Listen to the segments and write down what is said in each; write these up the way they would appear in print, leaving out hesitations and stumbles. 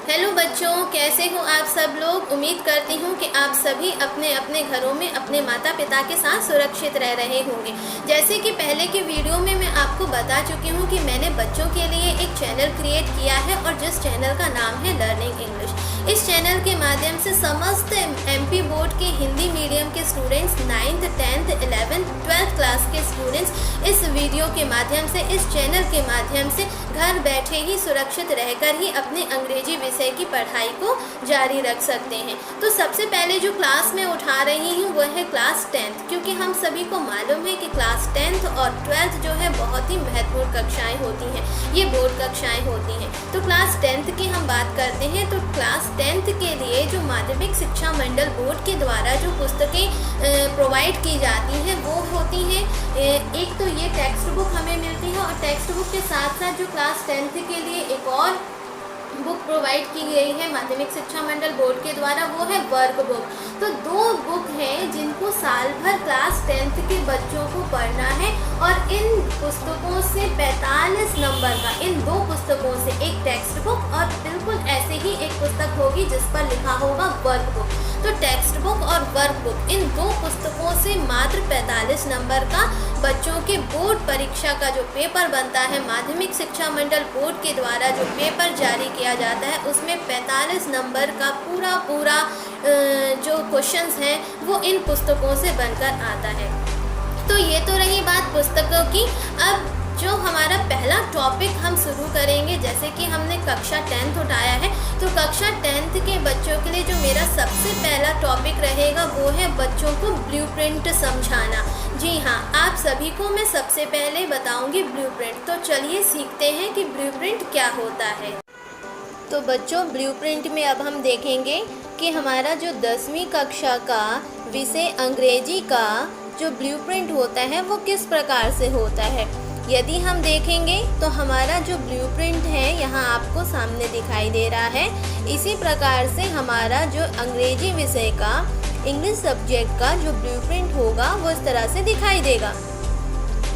Hello बच्चों, कैसे हो आप सब लोग। उम्मीद करती हूँ कि आप सभी अपने अपने घरों में अपने माता पिता के साथ सुरक्षित रह रहे होंगे। जैसे कि पहले की वीडियो में मैं आपको बता चुकी हूँ कि मैंने बच्चों के लिए एक चैनल क्रिएट किया है और जिस चैनल का नाम है लर्निंग इंग्लिश। इस चैनल के माध्यम से समस्त MP बोर्ड के हिंदी मीडियम के students 9th 10th 11th 12th class के स्टूडेंट्स इस वीडियो के माध्यम से, इस चैनल के माध्यम से घर बैठे ही सुरक्षित रहकर ही अपने अंग्रेजी विषय की पढ़ाई को जारी रख सकते हैं। तो सबसे पहले जो क्लास में उठा रही हूँ वो है क्लास 10th, क्योंकि हम सभी को मालूम है कि क्लास 10th और 12th जो है बहुत ही महत्वपूर्ण कक्षाएं होती हैं, ये बोर्ड कक्षाएं होती हैं। तो क्लास 10th की हम बात करते हैं तो क्लास 10th के लिए जो माध्यमिक शिक्षा मंडल बोर्ड के द्वारा जो पुस्तकें प्रोवाइड की जाती हैं वो होती हैं, एक तो ये टेक्स्ट बुक हमें मिलती है और टेक्स्ट बुक के साथ साथ जो क्लास 10th के लिए एक और बुक प्रोवाइड की गई है माध्यमिक शिक्षा मंडल बोर्ड के द्वारा, वो है वर्क बुक। तो दो बुक हैं जिनको साल भर क्लास 10th के बच्चों को पढ़ना है और इन पुस्तकों से 45 नंबर का, इन दो पुस्तकों से एक टेक्स्ट बुक और बिल्कुल ऐसे ही एक पुस्तक होगी जिस पर लिखा होगा वर्क बुक। तो टेक्स्ट बुक और वर्क बुक, इन दो पुस्तकों से मात्र 45 नंबर का बच्चों के बोर्ड परीक्षा का जो पेपर बनता है, माध्यमिक शिक्षा मंडल बोर्ड के द्वारा जो पेपर जारी किया जाता है उसमें 45 नंबर का पूरा जो क्वेश्चंस हैं वो इन पुस्तकों से बनकर आता है। तो ये तो रही बात पुस्तकों की। अब जो हमारा पहला टॉपिक हम शुरू करेंगे, जैसे कि हमने कक्षा 10th उठाया है तो कक्षा 10th के बच्चों के लिए जो मेरा सबसे पहला टॉपिक रहेगा वो है बच्चों को ब्लूप्रिंट समझाना। जी हाँ, आप सभी को मैं सबसे पहले बताऊंगी ब्लूप्रिंट। तो चलिए सीखते हैं कि ब्लूप्रिंट क्या होता है। तो बच्चों, ब्लूप्रिंट में अब हम देखेंगे कि हमारा जो 10वीं कक्षा का विषय अंग्रेजी का जो ब्लूप्रिंट होता है वो किस प्रकार से होता है। यदि हम देखेंगे तो हमारा जो ब्लूप्रिंट है यहाँ आपको सामने दिखाई दे रहा है। इसी प्रकार से हमारा जो अंग्रेजी विषय का, इंग्लिश सब्जेक्ट का जो ब्लूप्रिंट होगा वो इस तरह से दिखाई देगा।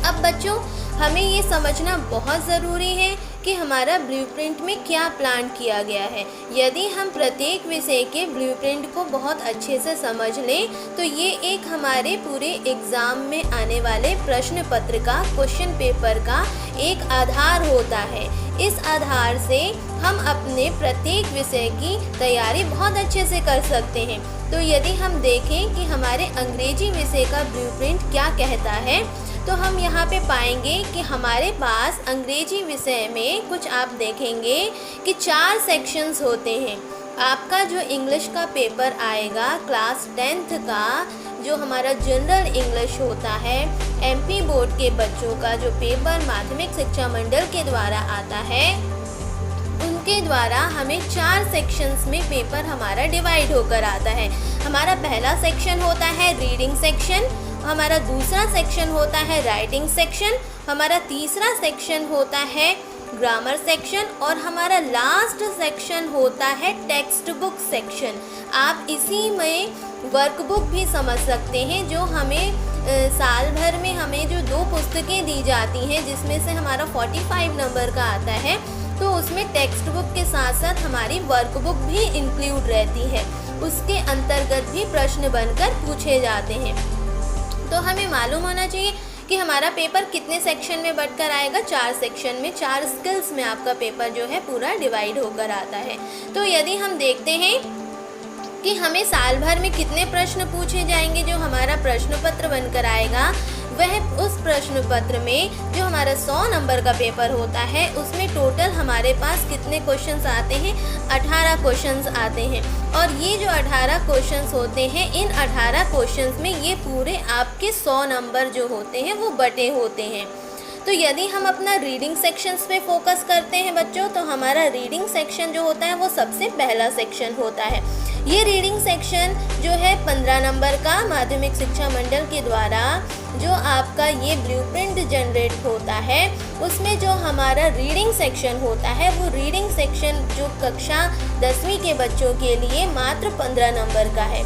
अब बच्चों, हमें ये समझना बहुत ज़रूरी है कि हमारा ब्लूप्रिंट में क्या प्लान किया गया है। यदि हम प्रत्येक विषय के ब्लूप्रिंट को बहुत अच्छे से समझ लें तो ये एक हमारे पूरे एग्ज़ाम में आने वाले प्रश्न पत्र का, क्वेश्चन पेपर का एक आधार होता है। इस आधार से हम अपने प्रत्येक विषय की तैयारी बहुत अच्छे से कर सकते हैं। तो यदि हम देखें कि हमारे अंग्रेजी विषय का ब्लूप्रिंट क्या कहता है तो हम यहाँ पे पाएंगे कि हमारे पास अंग्रेजी विषय में कुछ आप देखेंगे कि 4 सेक्शंस होते हैं। आपका जो इंग्लिश का पेपर आएगा क्लास 10th का, जो हमारा जनरल इंग्लिश होता है, MP बोर्ड के बच्चों का जो पेपर माध्यमिक शिक्षा मंडल के द्वारा आता है, उनके द्वारा हमें 4 सेक्शंस में पेपर हमारा डिवाइड होकर आता है। हमारा पहला सेक्शन होता है रीडिंग सेक्शन, हमारा दूसरा सेक्शन होता है राइटिंग सेक्शन, हमारा तीसरा सेक्शन होता है ग्रामर सेक्शन और हमारा लास्ट सेक्शन होता है टेक्स्ट बुक सेक्शन। आप इसी में वर्कबुक भी समझ सकते हैं, जो हमें साल भर में हमें जो 2 पुस्तकें दी जाती हैं जिसमें से हमारा 45 नंबर का आता है, तो उसमें टेक्स्ट बुक के साथ साथ हमारी वर्कबुक भी इंक्लूड रहती है। उसके अंतर्गत भी प्रश्न बनकर पूछे जाते हैं। तो हमें मालूम होना चाहिए कि हमारा पेपर कितने सेक्शन में बढ़कर आएगा। 4 सेक्शन में, 4 स्किल्स में आपका पेपर जो है पूरा डिवाइड होकर आता है। तो यदि हम देखते हैं कि हमें साल भर में कितने प्रश्न पूछे जाएंगे, जो हमारा प्रश्न पत्र बनकर आएगा, वह उस प्रश्न पत्र में जो हमारा 100 नंबर का पेपर होता है उसमें टोटल हमारे पास कितने क्वेश्चंस आते हैं, 18 क्वेश्चंस आते हैं। और ये जो 18 क्वेश्चंस होते हैं, इन 18 क्वेश्चंस में ये पूरे आपके 100 नंबर जो होते हैं वो बटे होते हैं। तो यदि हम अपना रीडिंग सेक्शंस पे फोकस करते हैं बच्चों, तो हमारा रीडिंग सेक्शन जो होता है वो सबसे पहला सेक्शन होता है। ये रीडिंग सेक्शन जो है 15 नंबर का माध्यमिक शिक्षा मंडल के द्वारा जो आपका ये ब्लूप्रिंट जनरेट होता है, उसमें जो हमारा रीडिंग सेक्शन होता है वो रीडिंग सेक्शन जो कक्षा 10वीं के बच्चों के लिए मात्र 15 नंबर का है।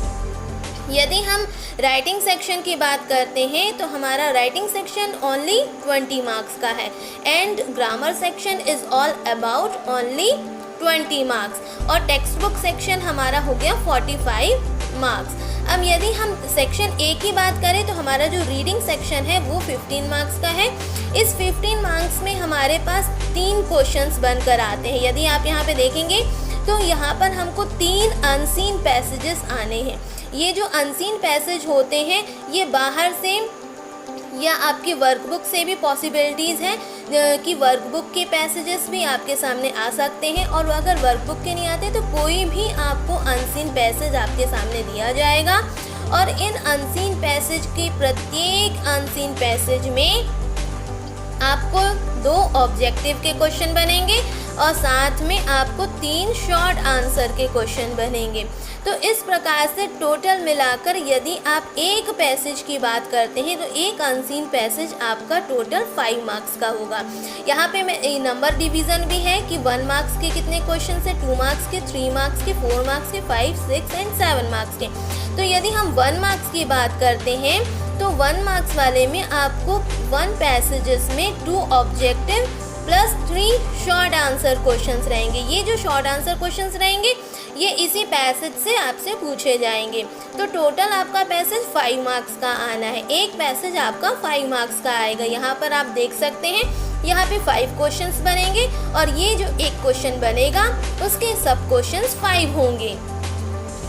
यदि हम राइटिंग सेक्शन की बात करते हैं तो हमारा राइटिंग सेक्शन ओनली 20 मार्क्स का है and grammar section is all about only 20 marks और टेक्स्ट बुक सेक्शन हमारा हो गया 45 मार्क्स। अब यदि हम सेक्शन ए की बात करें तो हमारा जो रीडिंग सेक्शन है वो 15 मार्क्स का है। इस 15 मार्क्स में हमारे पास 3 क्वेश्चंस बनकर आते हैं। यदि आप यहाँ पे देखेंगे तो यहाँ पर हमको 3 अनसीन पैसेजेस आने हैं। ये जो अनसीन पैसेज होते हैं ये बाहर से या आपकी वर्कबुक से भी पॉसिबिलिटीज़ हैं कि वर्कबुक के पैसेजेस भी आपके सामने आ सकते हैं, और अगर वर्कबुक के नहीं आते तो कोई भी आपको अनसीन पैसेज आपके सामने दिया जाएगा। और इन अनसीन पैसेज के प्रत्येक अनसीन पैसेज में आपको 2 ऑब्जेक्टिव के क्वेश्चन बनेंगे और साथ में आपको 3 शॉर्ट आंसर के क्वेश्चन बनेंगे। तो इस प्रकार से टोटल मिलाकर यदि आप एक पैसेज की बात करते हैं तो एक अनसीन पैसेज आपका टोटल 5 मार्क्स का होगा। यहाँ पे मैं नंबर डिवीज़न भी है कि 1 मार्क्स के कितने क्वेश्चन है, 2 मार्क्स के, 3 मार्क्स के, 4 मार्क्स के, 5, 6 एंड 7 मार्क्स के। तो यदि हम 1 मार्क्स की बात करते हैं तो 1 मार्क्स वाले में आपको 1 पैसेजेस में 2 objective plus 3 short answer questions रहेंगे। ये जो शॉर्ट आंसर क्वेश्चंस रहेंगे ये इसी पैसेज से आपसे पूछे जाएंगे। तो टोटल आपका पैसेज 5 मार्क्स का आना है। एक पैसेज आपका 5 मार्क्स का आएगा। यहाँ पर आप देख सकते हैं यहाँ पे 5 क्वेश्चंस बनेंगे और ये जो एक क्वेश्चन बनेगा उसके सब क्वेश्चंस 5 होंगे,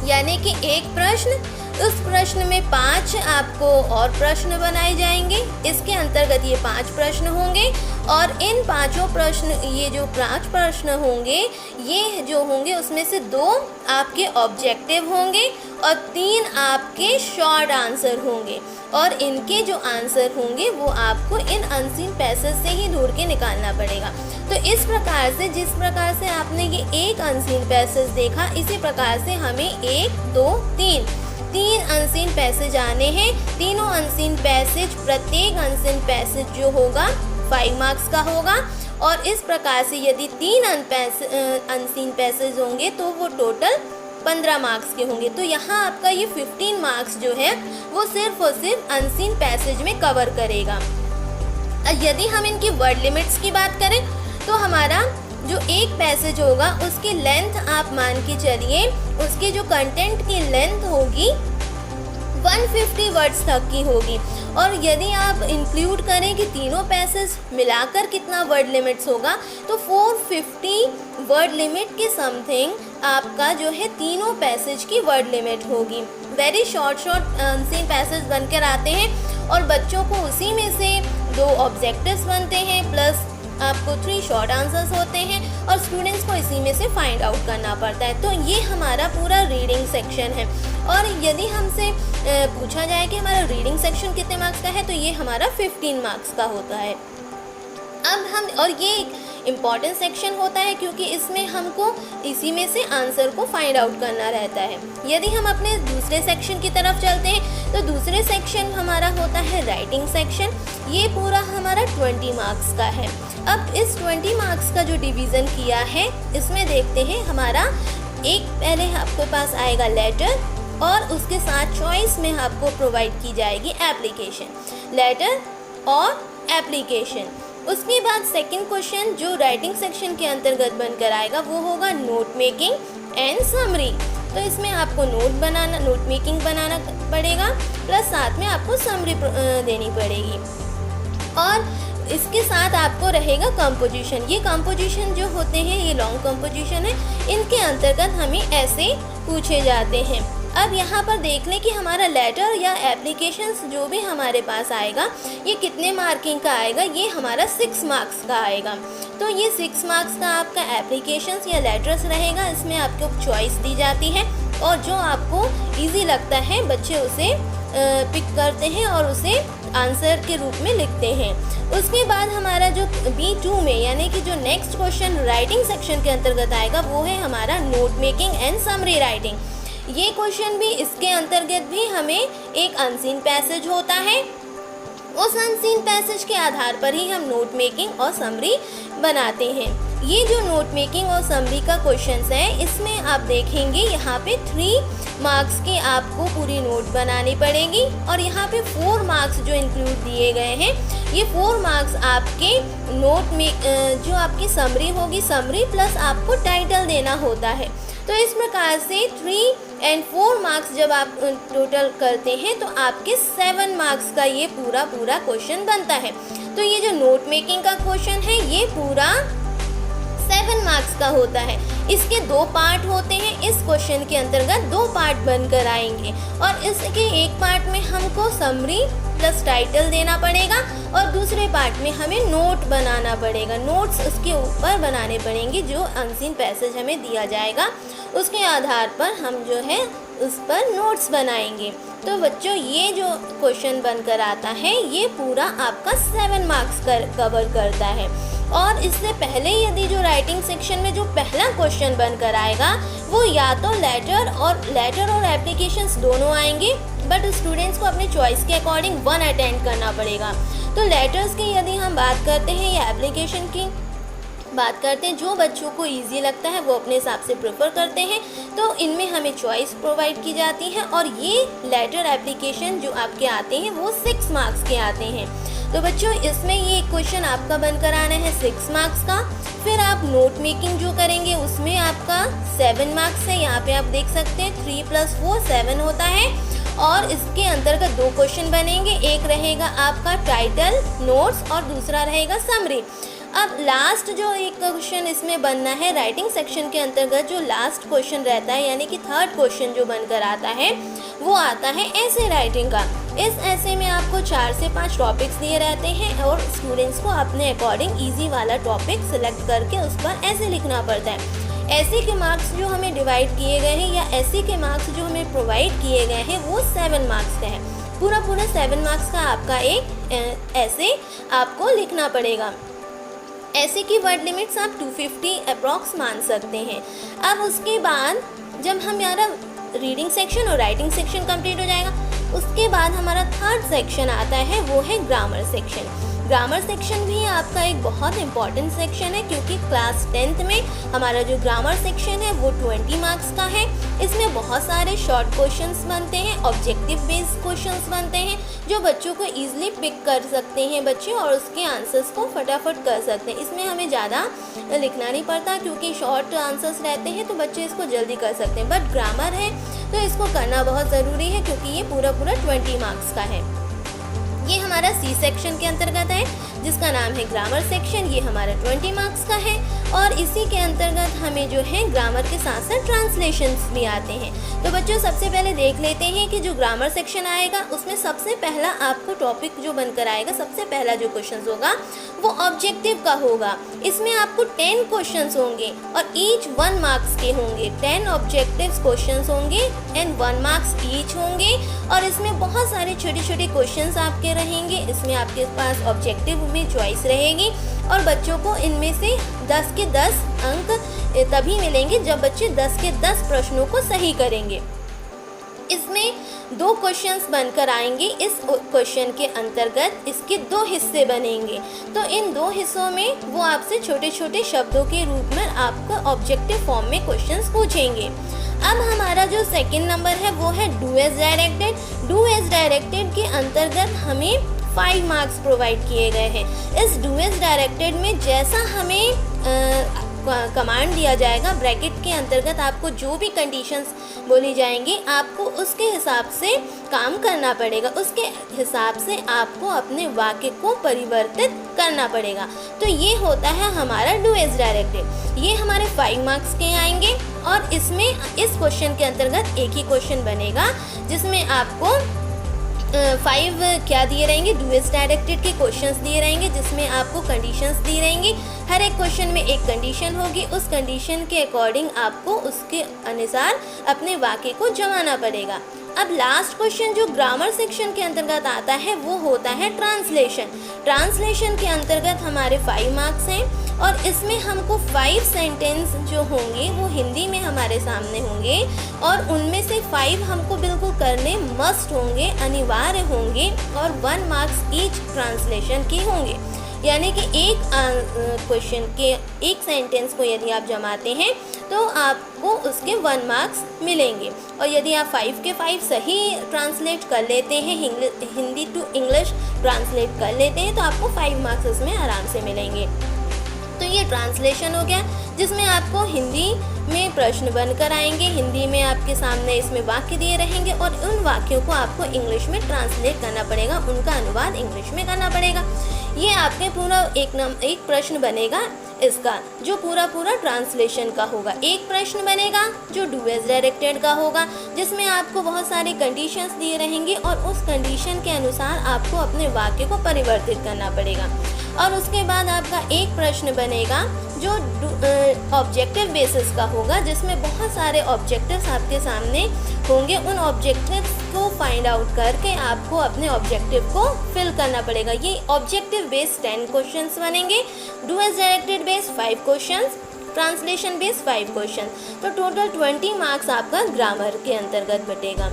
यानी कि एक प्रश्न, उस प्रश्न में 5 आपको और प्रश्न बनाए जाएंगे। इसके अंतर्गत ये 5 प्रश्न होंगे और इन 5 प्रश्न, ये जो 5 प्रश्न होंगे ये जो होंगे उसमें से 2 आपके ऑब्जेक्टिव होंगे और 3 आपके शॉर्ट आंसर होंगे, और इनके जो आंसर होंगे वो आपको इन अनसीन पैसेज से ही ढूंढ के निकालना पड़ेगा। तो इस प्रकार से, जिस प्रकार से आपने ये एक अनसीन पैसेज देखा, इसी प्रकार से हमें 1, 2, 3 अनसीन पैसेज आने हैं। तीनों अनसीन पैसेज, प्रत्येक अनसीन पैसेज जो होगा 5 मार्क्स का होगा, और इस प्रकार से यदि 3 अनसीन पैसेज होंगे तो वो टोटल 15 मार्क्स के होंगे। तो यहाँ आपका ये 15 मार्क्स जो है वो सिर्फ और सिर्फ अनसीन पैसेज में कवर करेगा। यदि हम इनकी वर्ड लिमिट्स की बात करें तो हमारा जो एक पैसेज होगा उसकी लेंथ आप मान के चलिए, उसके जो कंटेंट की लेंथ होगी 150 वर्ड्स तक की होगी। और यदि आप इंक्लूड करें कि तीनों पैसेज मिलाकर कितना वर्ड लिमिट्स होगा तो 450 वर्ड लिमिट के समथिंग आपका जो है तीनों पैसेज की वर्ड लिमिट होगी। वेरी शॉर्ट अनसीन पैसेज बनकर आते हैं और बच्चों को उसी में से 2 ऑब्जेक्टिव्स बनते हैं प्लस आपको 3 शॉर्ट आंसर्स होते हैं और स्टूडेंट्स को इसी में से फाइंड आउट करना पड़ता है। तो ये हमारा पूरा रीडिंग सेक्शन है। और यदि हमसे पूछा जाए कि हमारा रीडिंग सेक्शन कितने मार्क्स का है तो ये हमारा 15 मार्क्स का होता है। अब हम, और ये एक इम्पॉर्टेंट सेक्शन होता है क्योंकि इसमें हमको इसी में से आंसर को फाइंड आउट करना रहता है। यदि हम अपने दूसरे सेक्शन की तरफ चलते हैं तो दूसरे सेक्शन हमारा होता है राइटिंग सेक्शन। ये पूरा हमारा 20 मार्क्स का है। अब इस 20 मार्क्स का जो डिवीज़न किया है इसमें देखते हैं, हमारा एक पहले आपके पास आएगा लेटर और उसके साथ चॉइस में आपको प्रोवाइड की जाएगी एप्लीकेशन, लेटर और एप्लीकेशन। उसके बाद सेकंड क्वेश्चन जो राइटिंग सेक्शन के अंतर्गत बनकर आएगा वो होगा नोट मेकिंग एंड समरी। तो इसमें आपको नोट मेकिंग बनाना पड़ेगा प्लस साथ में आपको समरी देनी पड़ेगी, और इसके साथ आपको रहेगा कंपोजिशन। ये कंपोजिशन जो होते हैं ये लॉन्ग कंपोजिशन है, इनके अंतर्गत हमें ऐसे पूछे जाते हैं। अब यहाँ पर देख लें कि हमारा लेटर या एप्लीकेशंस जो भी हमारे पास आएगा ये कितने मार्किंग का आएगा, ये हमारा 6 मार्क्स का आएगा। तो ये 6 मार्क्स का आपका एप्लीकेशंस या लेटर्स रहेगा। इसमें आपको चॉइस दी जाती है और जो आपको इजी लगता है बच्चे उसे पिक करते हैं और उसे आंसर के रूप में लिखते हैं। उसके बाद हमारा जो B2 में यानी कि जो नेक्स्ट क्वेश्चन राइटिंग सेक्शन के अंतर्गत आएगा वो है हमारा note making and summary writing. ये क्वेश्चन भी, इसके अंतर्गत भी हमें एक अनसीन पैसेज होता है। उस अनसीन पैसेज के आधार पर ही हम नोट मेकिंग और समरी बनाते हैं। ये जो नोट मेकिंग और समरी का क्वेश्चंस है, इसमें आप देखेंगे यहाँ पे 3 मार्क्स की आपको पूरी नोट बनानी पड़ेगी और यहाँ पे 4 मार्क्स जो इंक्लूड दिए गए हैं, ये 4 मार्क्स आपके नोट में जो आपकी समरी होगी, समरी प्लस आपको टाइटल देना होता है। तो इस प्रकार से 3 और 4 मार्क्स जब आप टोटल करते हैं तो आपके 7 मार्क्स का ये पूरा क्वेश्चन बनता है। तो ये जो नोट मेकिंग का क्वेश्चन है ये पूरा 7 मार्क्स का होता है। इसके 2 पार्ट होते हैं। इस क्वेश्चन के अंतर्गत 2 पार्ट बनकर आएंगे और इसके एक पार्ट में हमको समरी प्लस टाइटल देना पड़ेगा और दूसरे पार्ट में हमें नोट बनाना पड़ेगा। नोट्स उसके ऊपर बनाने पड़ेंगे, जो अनसीन पैसेज हमें दिया जाएगा उसके आधार पर हम जो है उस पर नोट्स बनाएंगे। तो बच्चों, ये जो क्वेश्चन बनकर आता है ये पूरा आपका 7 मार्क्स कवर करता है। और इससे पहले यदि जो राइटिंग सेक्शन में जो पहला क्वेश्चन बनकर आएगा वो या तो लेटर और एप्लीकेशंस दोनों आएंगे, बट स्टूडेंट्स को अपने चॉइस के अकॉर्डिंग 1 अटेंड करना पड़ेगा। तो लेटर्स की यदि हम बात करते हैं या एप्लीकेशन की बात करते हैं, जो बच्चों को इजी लगता है वो अपने हिसाब से प्रेफर करते हैं, तो इनमें हमें चॉइस प्रोवाइड की जाती है। और ये लेटर एप्लीकेशन जो आपके आते हैं वो 6 मार्क्स के आते हैं। तो बच्चों, इसमें ये क्वेश्चन आपका बनकर आना है 6 मार्क्स का। फिर आप नोट मेकिंग जो करेंगे उसमें आपका 7 मार्क्स है। यहाँ पे आप देख सकते हैं 3 + 4 7 होता है और इसके अंतर्गत 2 क्वेश्चन बनेंगे। एक रहेगा आपका टाइटल नोट्स और दूसरा रहेगा समरी। अब लास्ट जो एक क्वेश्चन इसमें बनना है राइटिंग सेक्शन के अंतर्गत, जो लास्ट क्वेश्चन रहता है यानी कि 3rd क्वेश्चन जो बनकर आता है वो आता है ऐसे राइटिंग का। इस ऐसे में आपको 4 से 5 टॉपिक्स दिए रहते हैं और स्टूडेंट्स को अपने अकॉर्डिंग इजी वाला टॉपिक सिलेक्ट करके उस पर ऐसे लिखना पड़ता है। ऐसे के मार्क्स जो हमें डिवाइड किए गए हैं या ऐसे के मार्क्स जो हमें प्रोवाइड किए गए हैं वो 7 मार्क्स का है। पूरा 7 मार्क्स का आपका एक ऐसे आपको लिखना पड़ेगा। ऐसे की वर्ड लिमिट्स आप 250 अप्रॉक्स मान सकते हैं। अब उसके बाद जब हमारा रीडिंग सेक्शन और राइटिंग सेक्शन कंप्लीट हो जाएगा, उसके बाद हमारा 3rd सेक्शन आता है, वो है ग्रामर सेक्शन। ग्रामर सेक्शन भी आपका एक बहुत इंपॉर्टेंट सेक्शन है, क्योंकि क्लास 10th में हमारा जो ग्रामर सेक्शन है वो 20 मार्क्स का है। इसमें बहुत सारे शॉर्ट क्वेश्चंस बनते हैं, ऑब्जेक्टिव बेस्ड क्वेश्चंस बनते हैं, जो बच्चों को ईजिली पिक कर सकते हैं बच्चे और उसके आंसर्स को फटाफट कर सकते हैं। इसमें हमें ज़्यादा लिखना नहीं पड़ता, क्योंकि शॉर्ट आंसर्स रहते हैं तो बच्चे इसको जल्दी कर सकते हैं। बट ग्रामर है तो इसको करना बहुत ज़रूरी है, क्योंकि ये पूरा 20 मार्क्स का है। ये हमारा सी सेक्शन के अंतर्गत है, जिसका नाम है ग्रामर सेक्शन। ये हमारा 20 मार्क्स का है और इसी के अंतर्गत हमें जो है ग्रामर के साथ साथ ट्रांसलेशंस भी आते हैं। तो बच्चों, सबसे पहले देख लेते हैं कि जो ग्रामर सेक्शन आएगा उसमें सबसे पहला आपको टॉपिक जो बनकर आएगा, सबसे पहला जो क्वेश्चन होगा वो ऑब्जेक्टिव का होगा। इसमें आपको 10 क्वेश्चन होंगे और ईच 1 मार्क्स के होंगे। 10 ऑब्जेक्टिव क्वेश्चन होंगे एंड 1 मार्क्स ईच होंगे और इसमें बहुत सारे छोटे छोटे क्वेश्चन आपके रहेंगे। इसमें आपके पास ऑब्जेक्टिव में चॉइस रहेगी और बच्चों को इनमें से 10 के 10 अंक तभी मिलेंगे जब बच्चे 10 के 10 प्रश्नों को सही करेंगे। इसमें 2 क्वेश्चंस बनकर आएंगे। इस क्वेश्चन के अंतर्गत इसके 2 हिस्से बनेंगे। तो इन 2 हिस्सों में वो आपसे छोटे छोटे शब्दों के रूप में आपको ऑब्जेक्टिव फॉर्म में क्वेश्चंस पूछेंगे। अब हमारा जो सेकंड नंबर है वो है do as directed. Do as directed के अंतर्गत हमें 5 मार्क्स प्रोवाइड किए गए हैं। इस डू एज डायरेक्टेड में जैसा हमें कमांड दिया जाएगा, ब्रैकेट के अंतर्गत आपको जो भी कंडीशंस बोली जाएंगी आपको उसके हिसाब से काम करना पड़ेगा। उसके हिसाब से आपको अपने वाक्य को परिवर्तित करना पड़ेगा। तो ये होता है हमारा डू एज डायरेक्टेड। ये हमारे 5 मार्क्स के आएंगे और इसमें इस क्वेश्चन के अंतर्गत एक ही क्वेश्चन बनेगा, जिसमें आपको 5 क्या दिए रहेंगे, डू एज डायरेक्टेड के क्वेश्चंस दिए रहेंगे, जिसमें आपको कंडीशंस दी रहेंगी। हर एक क्वेश्चन में एक कंडीशन होगी। उस कंडीशन के अकॉर्डिंग आपको उसके अनुसार अपने वाक्य को जमाना पड़ेगा। अब लास्ट क्वेश्चन जो ग्रामर सेक्शन के अंतर्गत आता है वो होता है ट्रांसलेशन। ट्रांसलेशन के अंतर्गत हमारे 5 मार्क्स हैं और इसमें हमको 5 सेंटेंस जो होंगे वो हिंदी में हमारे सामने होंगे और उनमें से 5 हमको बिल्कुल करने मस्ट होंगे, अनिवार्य होंगे और 1 मार्क्स ईच ट्रांसलेशन के होंगे। यानी कि एक क्वेश्चन के एक सेंटेंस को यदि आप जमाते हैं तो आपको उसके 1 मार्क्स मिलेंगे। और यदि आप 5 के 5 सही ट्रांसलेट कर लेते हैं, हिंदी टू इंग्लिश ट्रांसलेट कर लेते हैं, तो आपको 5 मार्क्स उसमें आराम से मिलेंगे। तो ये ट्रांसलेशन हो गया, जिसमें आपको हिंदी में प्रश्न बनकर आएंगे, हिंदी में आपके सामने इसमें वाक्य दिए रहेंगे और उन वाक्यों को आपको इंग्लिश में ट्रांसलेट करना पड़ेगा, उनका अनुवाद इंग्लिश में करना पड़ेगा। ये आपके पूरा एक प्रश्न बनेगा इसका, जो पूरा ट्रांसलेशन का होगा। एक प्रश्न बनेगा जो डू एज डायरेक्टेड का होगा, जिसमें आपको बहुत सारे कंडीशंस दिए रहेंगे और उस कंडीशन के अनुसार आपको अपने वाक्य को परिवर्तित करना पड़ेगा। और उसके बाद आपका एक प्रश्न बनेगा जो ऑब्जेक्टिव बेसिस का होगा, जिसमें बहुत सारे ऑब्जेक्टिव्स आपके सामने होंगे। उन ऑब्जेक्टिव्स को फाइंड आउट करके आपको अपने ऑब्जेक्टिव को फिल करना पड़ेगा। ये ऑब्जेक्टिव बेस्ड 10 क्वेश्चंस बनेंगे, do as directed based 5 questions, translation based 5 question. तो टोटल 20 मार्क्स आपका ग्रामर के अंतर्गत बटेगा।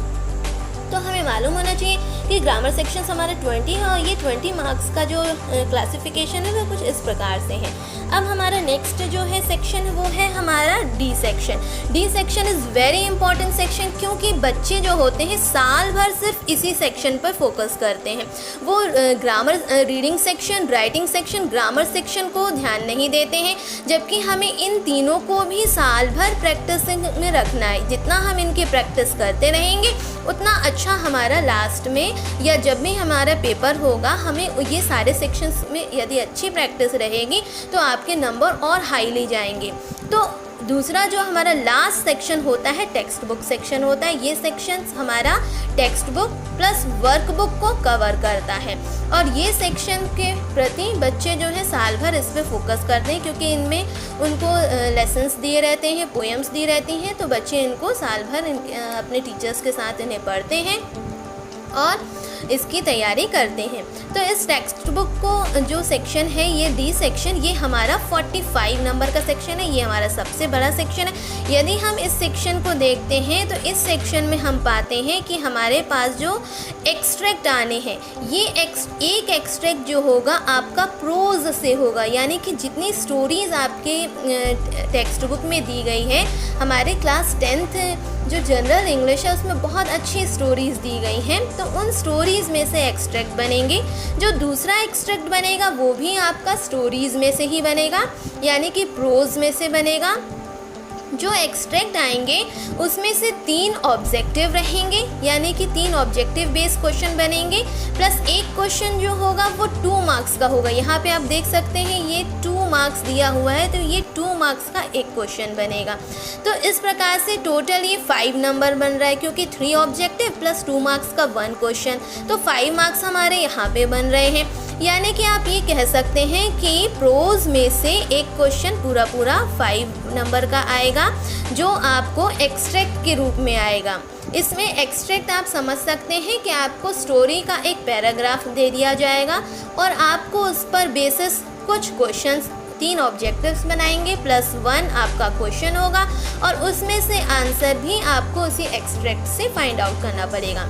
तो हमें मालूम होना चाहिए कि ग्रामर सेक्शंस हमारे 20 हैं और ये 20 मार्क्स का जो क्लासिफिकेशन है वो कुछ इस प्रकार से है। अब हमारा नेक्स्ट जो है सेक्शन वो है हमारा D section. D section is very important section, क्योंकि बच्चे जो होते हैं साल भर सिर्फ इसी सेक्शन पर फोकस करते हैं। वो grammar reading section, writing section, grammar section को ध्यान नहीं देते हैं, जबकि हमें इन तीनों को भी साल भर प्रैक्टिस में रखना है। जितना हम इनकी प्रैक्टिस करते रहेंगे उतना अच्छा हमारा लास्ट में या जब भी हमारा पेपर होगा, हमें ये सारे सेक्शंस में यदि अच्छी प्रैक्टिस रहेगी तो आपके नंबर और हाईली जाएंगे। तो दूसरा जो हमारा लास्ट सेक्शन होता है टेक्स्ट बुक सेक्शन होता है। ये सेक्शन हमारा टेक्स्ट बुक प्लस वर्कबुक को कवर करता है और ये सेक्शन के प्रति बच्चे जो है साल भर इस पर फोकस करते हैं, क्योंकि इनमें उनको लेसन्स दिए रहते हैं, पोएम्स दी रहती हैं, तो बच्चे इनको साल भर अपने टीचर्स के साथ इन्हें पढ़ते हैं और इसकी तैयारी करते हैं। तो इस टेक्स्ट बुक को जो सेक्शन है ये डी सेक्शन, ये हमारा 45 नंबर का सेक्शन है, ये हमारा सबसे बड़ा सेक्शन है। यदि हम इस सेक्शन को देखते हैं तो इस सेक्शन में हम पाते हैं कि हमारे पास जो एक्सट्रैक्ट आने हैं, ये एक एक्सट्रैक्ट जो होगा आपका प्रोज से होगा, यानी कि जितनी स्टोरीज़ आपके टेक्स्ट बुक में दी गई है, हमारे क्लास 10th जो जनरल इंग्लिश है उसमें बहुत अच्छी स्टोरीज़ दी गई हैं, तो उन स्टोरीज़ में से एक्सट्रैक्ट बनेंगे। जो दूसरा एक्सट्रैक्ट बनेगा वो भी आपका स्टोरीज़ में से ही बनेगा, यानी कि प्रोज में से बनेगा। जो एक्सट्रैक्ट आएंगे उसमें से 3 ऑब्जेक्टिव रहेंगे, यानी कि 3 ऑब्जेक्टिव बेस्ड क्वेश्चन बनेंगे, प्लस एक क्वेश्चन जो होगा वो 2 मार्क्स का होगा। यहाँ पे आप देख सकते हैं ये 2 मार्क्स दिया हुआ है, तो ये 2 मार्क्स का एक क्वेश्चन बनेगा। तो इस प्रकार से टोटल ये 5 नंबर बन रहा है, क्योंकि 3 ऑब्जेक्टिव प्लस 2 मार्क्स का 1 क्वेश्चन, तो 5 मार्क्स हमारे यहाँ पे बन रहे हैं। यानी कि आप ये कह सकते हैं कि प्रोज में से एक क्वेश्चन पूरा 5 नंबर का आएगा, जो आपको एक्सट्रैक्ट के रूप में आएगा। इसमें एक्सट्रैक्ट आप समझ सकते हैं कि आपको स्टोरी का एक पैराग्राफ दे दिया जाएगा और आपको उस पर बेसिस कुछ क्वेश्चंस 3 ऑब्जेक्टिव्स बनाएंगे प्लस 1 आपका क्वेश्चन होगा और उसमें से आंसर भी आपको उसी एक्सट्रैक्ट से फाइंड आउट करना पड़ेगा।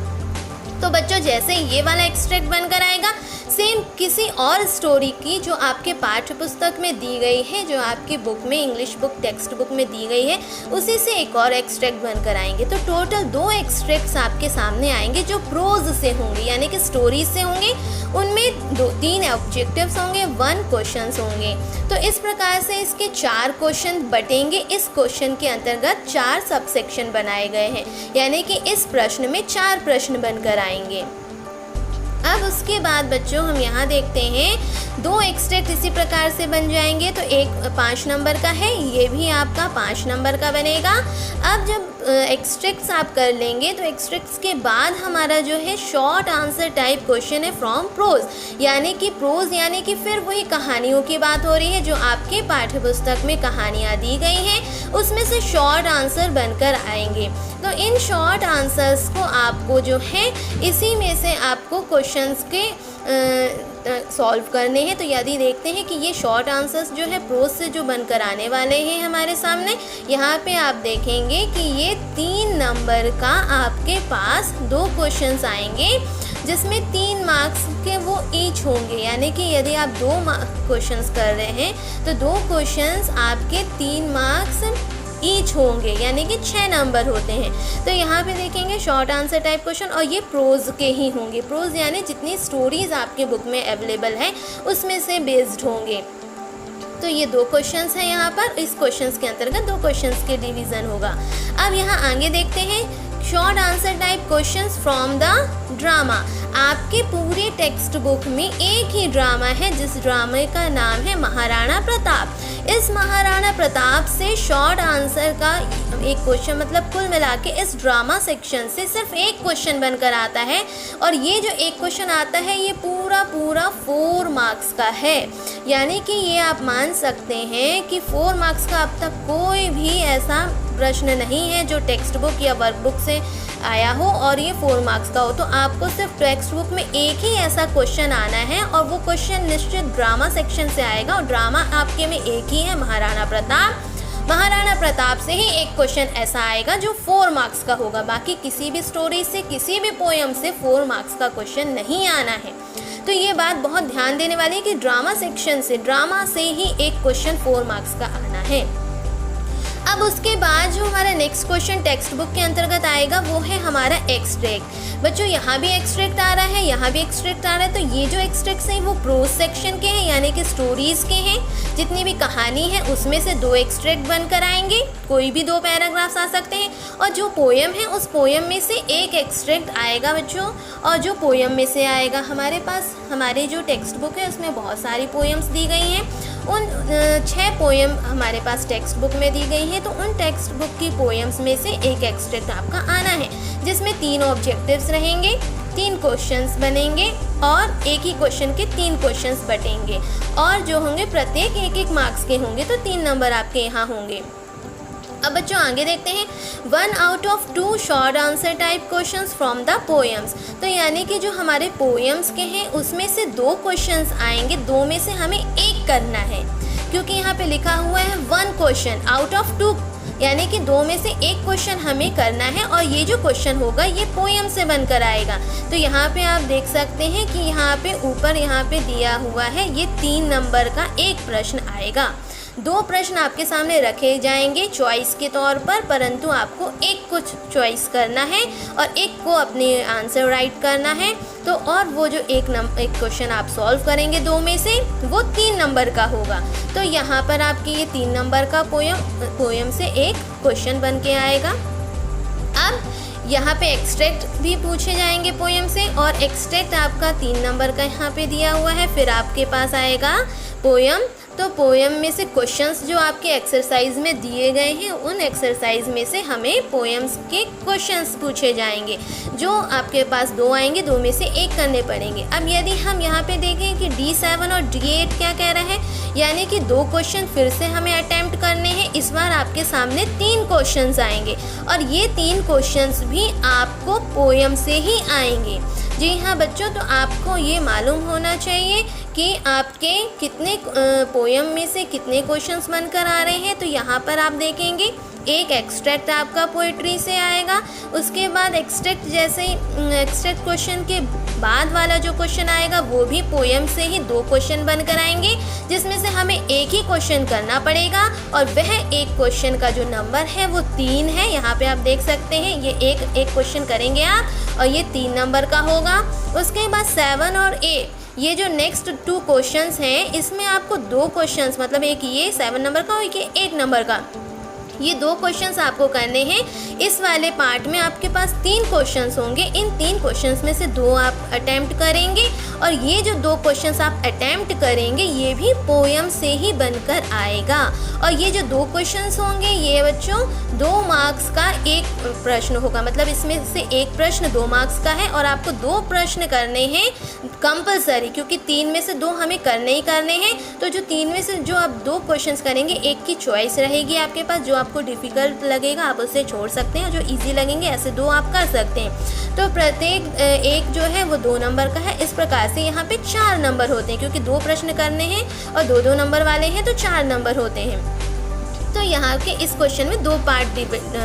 तो बच्चों जैसे ये वाला एक्सट्रैक्ट बनकर आएगा, सेम किसी और स्टोरी की जो आपके पाठ्य पुस्तक में दी गई है, जो आपकी बुक में इंग्लिश बुक टेक्स्ट बुक में दी गई है, उसी से एक और एक्सट्रैक्ट बनकर आएंगे। तो टोटल 2 एक्सट्रैक्ट्स आपके सामने आएंगे जो प्रोज से होंगे, यानी कि स्टोरीज से होंगे। उनमें 3 ऑब्जेक्टिव्स होंगे, 1 क्वेश्चंस होंगे। तो इस प्रकार से इसके 4 क्वेश्चन बटेंगे। इस क्वेश्चन के अंतर्गत 4 सब सेक्शन बनाए गए हैं, यानी कि इस प्रश्न में 4 प्रश्न बनकर आएंगे। अब उसके बाद बच्चों हम यहाँ देखते हैं 2 एक्सट्रैक्ट इसी प्रकार से बन जाएंगे। तो एक 5 नंबर का है, ये भी आपका 5 नंबर का बनेगा। अब जब एक्सट्रैक्ट्स आप कर लेंगे तो एक्सट्रैक्ट्स के बाद हमारा जो है शॉर्ट आंसर टाइप क्वेश्चन है फ्रॉम प्रोज, यानी कि प्रोज यानी कि फिर वही कहानियों की बात हो रही है जो आपके पाठ्य पुस्तक में कहानियाँ दी गई हैं, उसमें से शॉर्ट आंसर बनकर आएंगे। तो इन शॉर्ट आंसर्स को आपको जो है इसी में से आपको क्वेश्चंस के सॉल्व करने हैं। तो यदि देखते हैं कि ये शॉर्ट आंसर्स जो है प्रोज से जो बनकर आने वाले हैं हमारे सामने, यहाँ पे आप देखेंगे कि ये 3 नंबर का आपके पास 2 क्वेश्चंस आएंगे जिसमें 3 मार्क्स के वो ईच होंगे, यानी कि यदि आप 2 क्वेश्चंस कर रहे हैं तो 2 क्वेश्चंस आपके 3 मार्क्स ईच होंगे, यानी कि 6 नंबर होते हैं। तो यहाँ पे देखेंगे शॉर्ट आंसर टाइप क्वेश्चन, और ये प्रोज के ही होंगे। प्रोज यानी जितनी स्टोरीज आपके बुक में अवेलेबल है उसमें से बेस्ड होंगे। तो ये 2 क्वेश्चंस हैं यहाँ पर, इस क्वेश्चंस के अंतर्गत 2 क्वेश्चंस के डिवीज़न होगा। अब यहाँ आगे देखते हैं short answer type questions from the drama. आपके पूरे टेक्स्ट बुक में एक ही ड्रामा है जिस ड्रामे का नाम है महाराणा प्रताप। इस महाराणा प्रताप से शॉर्ट आंसर का एक क्वेश्चन, मतलब कुल मिला के इस ड्रामा सेक्शन से सिर्फ एक क्वेश्चन बनकर आता है, और ये जो एक क्वेश्चन आता है ये पूरा 4 मार्क्स का है। यानी कि ये आप मान सकते हैं कि 4 मार्क्स का अब तक कोई भी ऐसा प्रश्न नहीं है जो टेक्स्ट बुक या वर्कबुक से आया हो और ये 4 मार्क्स का हो। तो आपको सिर्फ टेक्स्ट बुक में एक ही ऐसा क्वेश्चन आना है, और वो क्वेश्चन निश्चित ड्रामा सेक्शन से आएगा, और ड्रामा आपके में एक ही है, महाराणा प्रताप। महाराणा प्रताप से ही एक क्वेश्चन ऐसा आएगा जो 4 मार्क्स का होगा। बाकी किसी भी स्टोरी से, किसी भी पोएम से 4 मार्क्स का क्वेश्चन नहीं आना है। तो ये बात बहुत ध्यान देने वाली है कि ड्रामा सेक्शन से, ड्रामा से ही एक क्वेश्चन 4 मार्क्स का आना है। अब उसके बाद जो हमारा नेक्स्ट क्वेश्चन टेक्स्ट बुक के अंतर्गत आएगा वो है हमारा एक्सट्रैक्ट। बच्चों यहाँ भी एक्सट्रैक्ट आ रहा है, यहाँ भी एक्सट्रैक्ट आ रहा है। तो ये जो एक्सट्रैक्ट्स हैं वो प्रोज सेक्शन के हैं, यानी कि स्टोरीज़ के हैं। जितनी भी कहानी है उसमें से 2 एक्सट्रैक्ट बनकर आएंगे, कोई भी 2 पैराग्राफ्स आ सकते हैं। और जो पोएम है उस पोएम में से एक एक्सट्रैक्ट आएगा बच्चों। और जो पोएम में से आएगा, हमारे पास हमारे जो टेक्स्ट बुक है उसमें बहुत सारी पोएम्स दी गई हैं। उन 6 पोएम हमारे पास टेक्स्ट बुक में दी गई हैं। तो उन टेक्स्ट बुक की पोएम्स में से एक एक्सट्रैक्ट आपका आना है, जिसमें 3 ऑब्जेक्टिव्स रहेंगे, 3 क्वेश्चंस बनेंगे, और एक ही क्वेश्चन के 3 क्वेश्चंस बटेंगे, और जो होंगे प्रत्येक 1-1 मार्क्स के होंगे। तो 3 नंबर आपके यहाँ होंगे। अब बच्चों आगे देखते हैं 1 out of 2 short answer type questions from the poems. तो यानी कि जो हमारे पोएम्स के हैं उसमें से 2 क्वेश्चंस आएंगे, 2 में से हमें एक करना है, क्योंकि यहाँ पे लिखा हुआ है 1 क्वेश्चन आउट ऑफ 2, यानी कि 2 में से एक क्वेश्चन हमें करना है, और ये जो क्वेश्चन होगा ये पोएम से बनकर आएगा। तो यहाँ पे आप देख सकते हैं कि यहाँ पे ऊपर यहाँ पे दिया हुआ है ये 3 नंबर का एक प्रश्न आएगा। 2 प्रश्न आपके सामने रखे जाएंगे चॉइस के तौर पर, परंतु आपको एक को चॉइस करना है और एक को अपने आंसर राइट करना है। तो और वो जो एक क्वेश्चन आप सॉल्व करेंगे 2 में से, वो 3 नंबर का होगा। तो यहाँ पर आपके ये 3 नंबर का पोएम से एक क्वेश्चन बन के आएगा। अब यहाँ पे एक्सट्रैक्ट भी पूछे जाएंगे पोएम से, और एक्सट्रैक्ट आपका 3 नंबर का यहाँ पे दिया हुआ है। फिर आपके पास आएगा पोएम। तो पोएम में से क्वेश्चंस जो आपके एक्सरसाइज में दिए गए हैं, उन एक्सरसाइज में से हमें पोएम्स के क्वेश्चंस पूछे जाएंगे, जो आपके पास 2 आएंगे, 2 में से एक करने पड़ेंगे। अब यदि हम यहाँ पे देखें कि D7 और D8 क्या कह रहा है, यानी कि 2 क्वेश्चन फिर से हमें अटैम्प्ट करने हैं। इस बार आपके सामने 3 क्वेश्चंस आएंगे, और ये 3 क्वेश्चंस भी आपको पोएम से ही आएंगे। जी हाँ बच्चों, तो आपको ये मालूम होना चाहिए कि आपके कितने पोएम में से कितने क्वेश्चंस बनकर आ रहे हैं। तो यहाँ पर आप देखेंगे एक एक्सट्रैक्ट आपका पोइट्री से आएगा, उसके बाद एक्सट्रैक्ट जैसे एक्सट्रैक्ट क्वेश्चन के बाद वाला जो क्वेश्चन आएगा वो भी पोएम से ही 2 क्वेश्चन बनकर आएंगे, जिसमें से हमें एक ही क्वेश्चन करना पड़ेगा, और वह एक क्वेश्चन का जो नंबर है वो 3 है। यहाँ पे आप देख सकते हैं ये एक क्वेश्चन करेंगे आप, और ये 3 नंबर का होगा। उसके बाद 7 और 8, ये जो नेक्स्ट 2 क्वेश्चंस हैं, इसमें आपको 2 क्वेश्चंस, मतलब एक ये 7 नंबर का और एक 8 नंबर का, ये 2 क्वेश्चंस आपको करने हैं। इस वाले पार्ट में आपके पास 3 क्वेश्चंस होंगे। इन 3 क्वेश्चंस में से 2 आप अटेम्प्ट करेंगे, और ये जो 2 क्वेश्चंस आप अटेम्प्ट करेंगे ये भी पोएम से ही बनकर आएगा। और ये जो 2 क्वेश्चंस होंगे ये बच्चों 2 मार्क्स का एक प्रश्न होगा, मतलब इसमें से एक प्रश्न 2 मार्क्स का है, और आपको 2 प्रश्न करने हैं कंपलसरी, क्योंकि 3 में से 2 हमें करने ही करने हैं। तो जो 3 में से जो आप 2 क्वेश्चंस करेंगे, एक की चॉइस रहेगी आपके पास, जो आपको डिफ़िकल्ट लगेगा आप उसे छोड़ सकते हैं, और जो इजी लगेंगे ऐसे 2 आप कर सकते हैं। तो प्रत्येक एक जो है वो 2 नंबर का है। इस प्रकार से यहाँ पे 4 नंबर होते हैं, क्योंकि 2 प्रश्न करने हैं और 2-2 नंबर वाले हैं, तो 4 नंबर होते हैं। तो यहाँ के इस क्वेश्चन में 2 पार्ट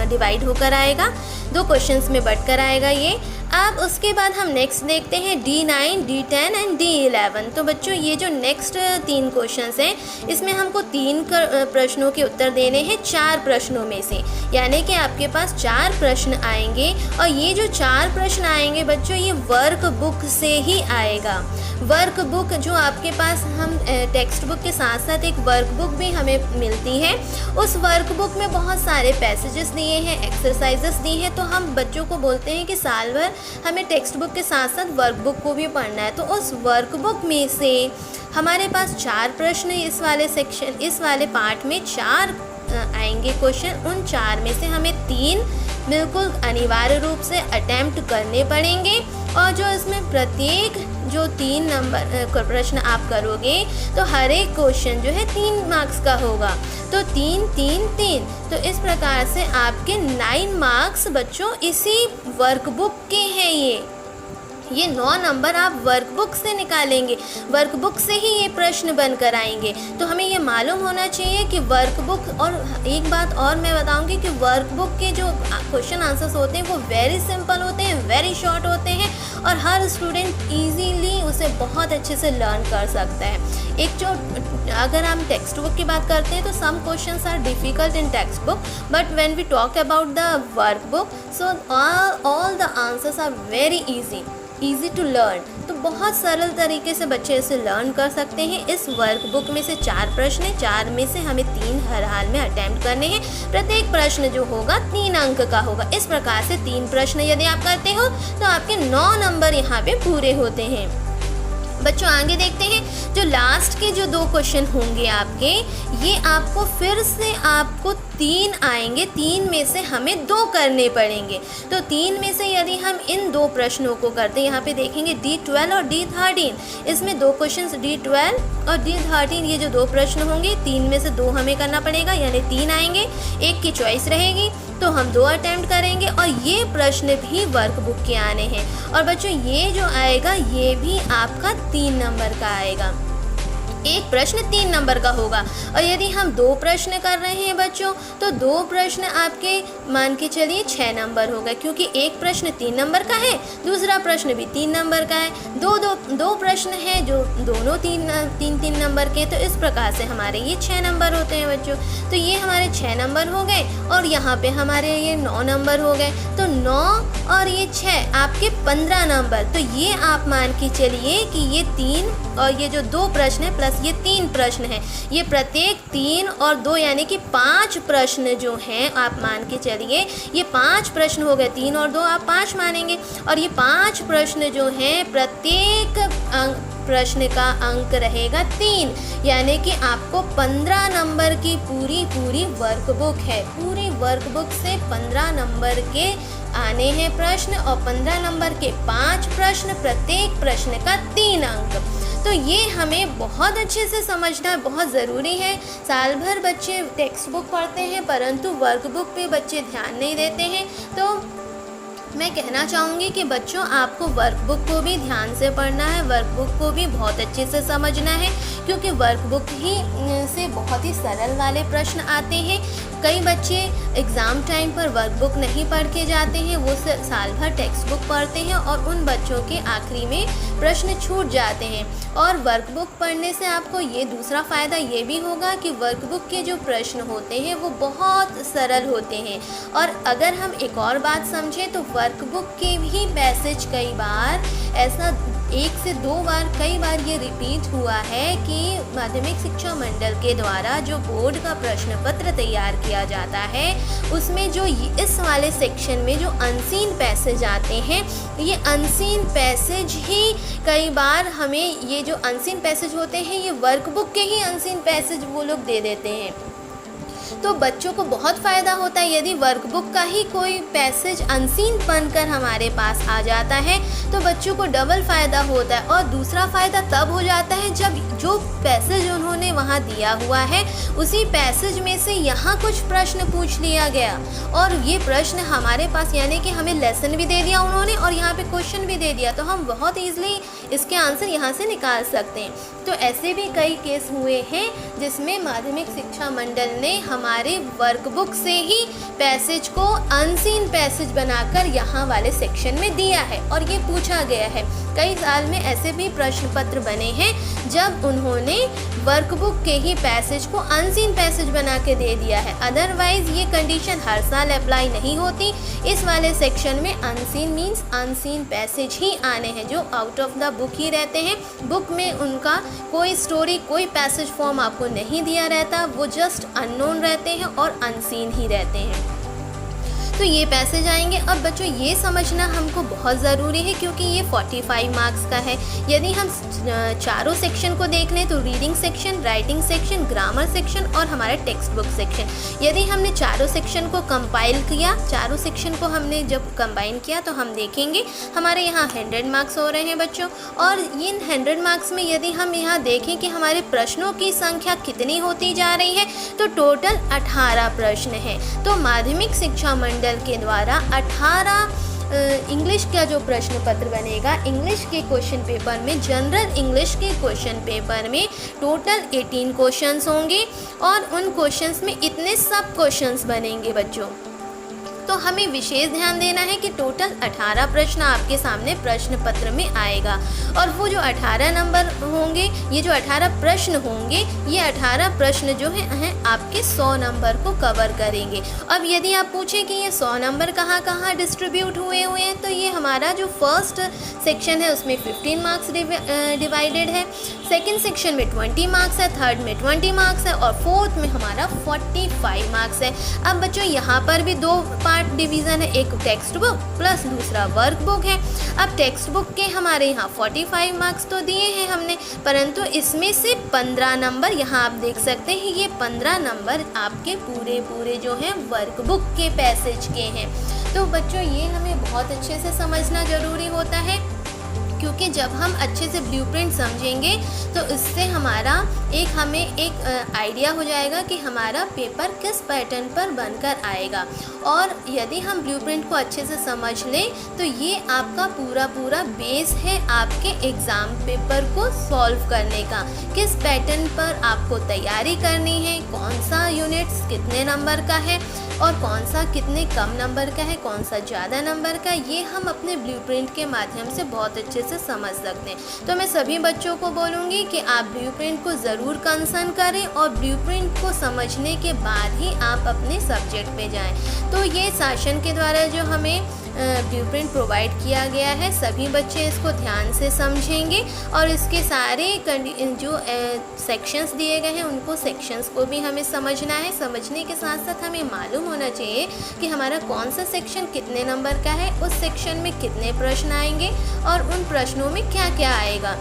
डिवाइड होकर आएगा, 2 क्वेश्चंस में बंट कर आएगा ये। अब उसके बाद हम नेक्स्ट देखते हैं D9, D10 एंड D11। तो बच्चों ये जो नेक्स्ट 3 क्वेश्चंस हैं, इसमें हमको 3 प्रश्नों के उत्तर देने हैं 4 प्रश्नों में से, यानी कि आपके पास 4 प्रश्न आएंगे। और ये जो 4 प्रश्न आएंगे बच्चों, ये वर्क बुक से ही आएगा। वर्क बुक जो आपके पास, हम टेक्स्ट बुक के साथ साथ एक वर्क बुक भी हमें मिलती है। उस वर्क बुक में बहुत सारे पैसेजेस दिए हैं, एक्सरसाइजेस दी हैं। तो हम बच्चों को बोलते हैं कि साल भर हमें टेक्स्ट बुक के साथ साथ वर्क बुक को भी पढ़ना है। तो उस वर्क बुक में से हमारे पास 4 प्रश्न इस वाले पार्ट में 4 आएंगे क्वेश्चन। उन 4 में से हमें 3 बिल्कुल अनिवार्य रूप से अटेम्प्ट करने पड़ेंगे। और जो इसमें प्रत्येक जो 3 नंबर प्रश्न आप करोगे तो हर एक क्वेश्चन जो है 3 मार्क्स का होगा। तो 3 3 3, तो इस प्रकार से आपके 9 मार्क्स बच्चों इसी वर्कबुक के हैं। ये 9 नंबर आप वर्कबुक से निकालेंगे, वर्कबुक से ही ये प्रश्न बनकर आएंगे। तो हमें ये मालूम होना चाहिए कि वर्कबुक, और एक बात और मैं बताऊंगी कि वर्कबुक के जो क्वेश्चन आंसर्स होते हैं वो वेरी सिंपल होते हैं, वेरी शॉर्ट होते हैं, और हर स्टूडेंट इजीली उसे बहुत अच्छे से लर्न कर सकता है। एक जो अगर हम टेक्स्ट बुक की बात करते हैं तो some questions are difficult in textbook, but when we talk about the workbook, so all the answers are very easy to learn. तो बहुत सरल तरीके से बच्चे इसे लर्न कर सकते हैं। इस वर्कबुक में से 4 प्रश्न हैं, 4 में से हमें 3 हर हाल में अटेम्प्ट करने हैं। प्रत्येक प्रश्न जो होगा 3 अंक का होगा। इस प्रकार से 3 प्रश्न यदि आप करते हो तो आपके 9 नंबर यहाँ पे पूरे होते हैं। बच्चों आगे देखते हैं, जो लास्ट के जो 2 क्वेश्चन होंगे आपके, ये आपको फिर से आपको 3 आएंगे। 3 में से हमें 2 करने पड़ेंगे। तो 3 में से यदि हम इन 2 प्रश्नों को करते हैं, यहाँ पे देखेंगे D12 और D13, इसमें 2 क्वेश्चंस D12 और D13, ये जो 2 प्रश्न होंगे 3 में से 2 हमें करना पड़ेगा, यानी 3 आएंगे। एक की चॉइस रहेगी तो हम 2 अटेम्प्ट करेंगे, और ये प्रश्न भी वर्कबुक के आने हैं। और बच्चों ये जो आएगा ये भी आपका 3 नंबर का आएगा। एक प्रश्न 3 नंबर का होगा। और यदि हम 2 प्रश्न कर रहे हैं बच्चों, तो 2 प्रश्न आपके मान के चलिए 6 नंबर होगा, क्योंकि एक प्रश्न 3 नंबर का है, दूसरा प्रश्न भी 3 नंबर का है। दो प्रश्न हैं जो दोनों 3 नंबर के, तो इस प्रकार से हमारे ये 6 नंबर होते हैं बच्चों। तो ये हमारे 6 नंबर हो गए, और यहाँ पे हमारे ये 9 नंबर हो गए। तो 9 और ये 6 आपके 15 नंबर। तो ये आप मान के चलिए कि ये 3 और ये जो 2 प्रश्न है प्लस ये 3 प्रश्न हैं, ये प्रत्येक 3 और 2 यानी कि 5 प्रश्न जो हैं आप मान के चलिए, ये 5 प्रश्न हो गए। 3 और 2 आप 5 मानेंगे, और ये 5 प्रश्न जो हैं प्रत्येक प्रश्न का अंक रहेगा 3, यानी कि आपको 15 नंबर की पूरी वर्कबुक है। पूरी वर्कबुक से 15 नंबर के आने हैं प्रश्न, और 15 नंबर के 5 प्रश्न, प्रत्येक प्रश्न का 3 अंक। तो ये हमें बहुत अच्छे से समझना बहुत ज़रूरी है। साल भर बच्चे टेक्स्ट बुक पढ़ते हैं, परंतु वर्कबुक पे बच्चे ध्यान नहीं देते हैं। तो मैं कहना चाहूँगी कि बच्चों आपको वर्कबुक को भी ध्यान से पढ़ना है, वर्कबुक को भी बहुत अच्छे से समझना है, क्योंकि वर्कबुक ही से बहुत ही सरल वाले प्रश्न आते हैं। कई बच्चे एग्ज़ाम टाइम पर वर्कबुक नहीं पढ़ के जाते हैं, वो साल भर टेक्स्ट बुक पढ़ते हैं, और उन बच्चों के आखिरी में प्रश्न छूट जाते हैं। और वर्कबुक पढ़ने से आपको ये दूसरा फ़ायदा ये भी होगा कि वर्कबुक के जो प्रश्न होते हैं वो बहुत सरल होते हैं। और अगर हम एक और बात समझें तो वर्कबुक के भी पैसेज कई बार ऐसा 1 से 2 बार कई बार ये रिपीट हुआ है कि माध्यमिक शिक्षा मंडल के द्वारा जो बोर्ड का प्रश्न पत्र तैयार किया जाता है, उसमें जो इस वाले सेक्शन में जो अनसीन पैसेज आते हैं, ये अनसीन पैसेज ही कई बार हमें, ये जो अनसीन पैसेज होते हैं ये वर्कबुक के ही अनसीन पैसेज वो लोग दे देते हैं। तो बच्चों को बहुत फ़ायदा होता है यदि वर्कबुक का ही कोई पैसेज अनसीन बनकर हमारे पास आ जाता है, तो बच्चों को डबल फ़ायदा होता है। और दूसरा फ़ायदा तब हो जाता है जब जो पैसेज उन्होंने वहाँ दिया हुआ है उसी पैसेज में से यहाँ कुछ प्रश्न पूछ लिया गया, और ये प्रश्न हमारे पास, यानी कि हमें लेसन भी दे दिया उन्होंने और यहाँ पे क्वेश्चन भी दे दिया, तो हम बहुत ईजिली इसके आंसर यहाँ से निकाल सकते हैं। तो ऐसे भी कई केस हुए हैं जिसमें माध्यमिक शिक्षा मंडल ने हमारे वर्कबुक से ही पैसेज को अनसीन पैसेज बनाकर यहाँ वाले सेक्शन में दिया है और ये पूछा गया है। कई साल में ऐसे भी प्रश्न पत्र बने हैं जब उन्होंने वर्कबुक के ही पैसेज को अनसीन पैसेज बना के दे दिया है। अदरवाइज ये कंडीशन हर साल अप्लाई नहीं होती। इस वाले सेक्शन में अनसीन मीन्स अनसीन पैसेज ही आने हैं जो आउट ऑफ द बुक ही रहते हैं। बुक में उनका कोई स्टोरी, कोई पैसेज फॉर्म आपको नहीं दिया रहता, वो जस्ट अननोन रहते हैं और अनसीन ही रहते हैं। तो ये पैसेज आएंगे। अब बच्चों ये समझना हमको बहुत ज़रूरी है क्योंकि ये 45 मार्क्स का है। यदि हम चारों सेक्शन को देख लें तो reading section, writing section, grammar section और हमारा टेक्स्ट बुक सेक्शन, यदि हमने चारों सेक्शन को कंपाइल किया, चारों सेक्शन को हमने जब कंबाइन किया तो हम देखेंगे हमारे यहाँ 100 मार्क्स हो रहे हैं बच्चों। और इन 100 मार्क्स में यदि हम यहाँ देखें कि हमारे प्रश्नों की संख्या कितनी होती जा रही है तो टोटल 18 प्रश्न हैं। तो माध्यमिक शिक्षा मंडल के द्वारा 18 इंग्लिश का जो प्रश्न पत्र बनेगा, इंग्लिश के क्वेश्चन पेपर में, जनरल इंग्लिश के क्वेश्चन पेपर में टोटल 18 क्वेश्चंस होंगे और उन क्वेश्चंस में इतने सब क्वेश्चंस बनेंगे बच्चों। तो हमें विशेष ध्यान देना है कि टोटल 18 प्रश्न आपके सामने प्रश्न पत्र में आएगा और वो जो 18 नंबर होंगे, ये जो 18 प्रश्न होंगे, ये 18 प्रश्न जो हैं आपके 100 नंबर को कवर करेंगे। अब यदि आप पूछें कि ये 100 नंबर कहाँ कहाँ डिस्ट्रीब्यूट हुए हैं तो ये हमारा जो फर्स्ट सेक्शन है उसमें 15 मार्क्स डिवाइडेड है, सेकेंड सेक्शन में 20 मार्क्स है, थर्ड में 20 मार्क्स है और फोर्थ में हमारा 45 मार्क्स है। अब बच्चों यहाँ पर भी दो डिवीज़न है, एक टेक्स्ट बुक प्लस दूसरा वर्क बुक है। अब टेक्स्ट बुक के हमारे यहाँ 45 मार्क्स तो दिए हैं हमने, परंतु इसमें से 15 नंबर यहाँ आप देख सकते हैं, ये 15 नंबर आपके पूरे जो हैं वर्क बुक के पैसेज के हैं। तो बच्चों ये हमें बहुत अच्छे से समझना ज़रूरी होता है क्योंकि जब हम अच्छे से ब्लूप्रिंट समझेंगे तो इससे हमें एक आइडिया हो जाएगा कि हमारा पेपर किस पैटर्न पर बनकर आएगा। और यदि हम ब्लूप्रिंट को अच्छे से समझ लें तो ये आपका पूरा बेस है आपके एग्ज़ाम पेपर को सॉल्व करने का। किस पैटर्न पर आपको तैयारी करनी है, कौन सा यूनिट्स कितने नंबर का है और कौन सा कितने कम नंबर का है, कौन सा ज़्यादा नंबर का, ये हम अपने ब्लूप्रिंट के माध्यम से बहुत अच्छे से समझ सकते हैं। तो मैं सभी बच्चों को बोलूँगी कि आप ब्लूप्रिंट को ज़रूर कंसर्न करें और ब्लूप्रिंट को समझने के बाद ही आप अपने सब्जेक्ट पे जाएं। तो ये शासन के द्वारा जो हमें ब्लूप्रिंट प्रोवाइड किया गया है, सभी बच्चे इसको ध्यान से समझेंगे और इसके सारे जो सेक्शंस दिए गए हैं उनको सेक्शंस को भी हमें समझना है। समझने के साथ साथ हमें मालूम होना चाहिए कि हमारा कौन सा सेक्शन कितने नंबर का है, उस सेक्शन में कितने प्रश्न आएंगे और उन प्रश्नों में क्या क्या आएगा।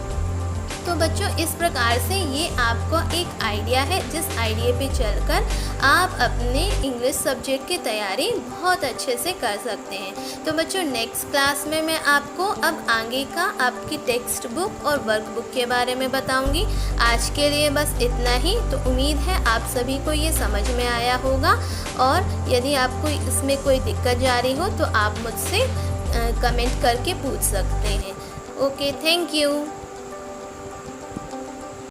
तो बच्चों इस प्रकार से ये आपको एक आइडिया है जिस आइडिया पे चलकर आप अपने इंग्लिश सब्जेक्ट की तैयारी बहुत अच्छे से कर सकते हैं। तो बच्चों नेक्स्ट क्लास में मैं आपको अब आगे का आपकी टेक्स्ट बुक और वर्क बुक के बारे में बताऊंगी। आज के लिए बस इतना ही। तो उम्मीद है आप सभी को ये समझ में आया होगा और यदि आपको इसमें कोई दिक्कत जा रही हो तो आप मुझसे कमेंट करके पूछ सकते हैं। Okay, thank you.